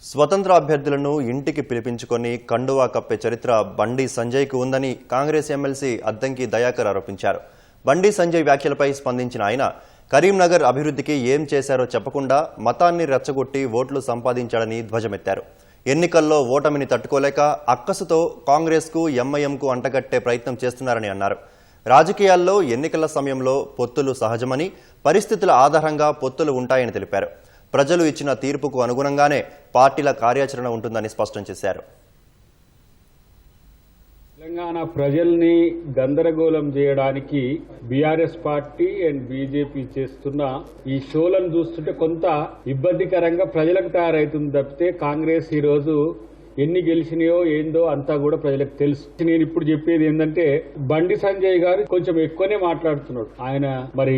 స్వతంత్ర అభ్యర్థులను ఇంటికి పిలిపించుకొని కండువా కప్పే చరిత్ర బండి సంజయ్కు ఉందని కాంగ్రెస్ ఎమ్మెల్సీ అద్దంకి దయాకర్ ఆరోపించారు. బండి సంజయ్ వ్యాఖ్యలపై స్పందించిన ఆయన కరీంనగర్ అభివృద్ధికి ఏం చేశారో చెప్పకుండా మతాన్ని రెచ్చగొట్టి ఓట్లు సంపాదించాడని ధ్వజమెత్తారు. ఎన్నికల్లో ఓటమిని తట్టుకోలేక అక్కసుతో కాంగ్రెస్కు ఎంఐఎంకు అంటగట్టే ప్రయత్నం చేస్తున్నారని అన్నారు. రాజకీయాల్లో ఎన్నికల సమయంలో పొత్తులు సహజమని, పరిస్థితుల ఆధారంగా పొత్తులు ఉంటాయని తెలిపారు. ప్రజలు ఇచ్చిన తీర్పుకు అనుగుణంగానే పార్టీల కార్యాచరణ ఉంటుందని స్పష్టం చేశారు. తెలంగాణ ప్రజల్ని గందరగోళం చేయడానికి బీఆర్ఎస్ పార్టీ అండ్ బీజేపీ చేస్తున్న ఈ షోలను చూస్తుంటే కొంత ఇబ్బందికరంగా ప్రజలకు తయారైతుంది తప్పితే కాంగ్రెస్ ఈ రోజు ఎన్ని గెలిచినాయో ఏందో అంతా కూడా ప్రజలకు తెలుసు. నేను ఇప్పుడు చెప్పేది ఏంటంటే బండి సంజయ్ గారు కొంచెం ఎక్కువనే మాట్లాడుతున్నాడు. ఆయన మరి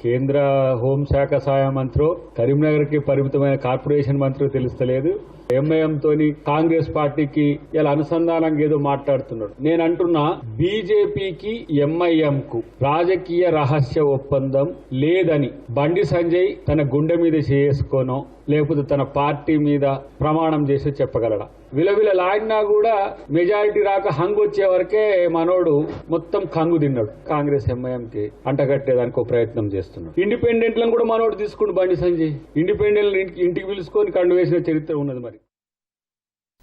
కేంద్ర హోంశాఖ సహాయ మంత్రో, కరీంనగర్ కి పరిమితమైన కార్పొరేషన్ మంత్రో తెలుస్తలేదు. ఎంఐఎం తోని కాంగ్రెస్ పార్టీకి ఇలా అనుసంధానంగా ఏదో మాట్లాడుతున్నాడు. నేను అంటున్నా, బీజేపీకి ఎంఐఎం కు రాజకీయ రహస్య ఒప్పందం లేదని బండి సంజయ్ తన గుండె మీద చేసుకోనో లేకపోతే తన పార్టీ మీద ప్రమాణం చేసి చెప్పగలడా? విలవిలలాడినా కూడా మెజారిటీ రాక హంగు వచ్చే వరకే మనోడు మొత్తం కంగు తిన్నాడు. కాంగ్రెస్ ఎంఐఎం కి అంటగట్టేదానికి ఒక ప్రయత్నం చేస్తున్నాడు. ఇండిపెండెంట్లను కూడా మనోడు తీసుకుంటూ బండి సంజయ్ ఇండిపెండెంట్ ఇంటికి పిలుచుకొని కండు వేసిన చరిత్ర ఉన్నది. మరి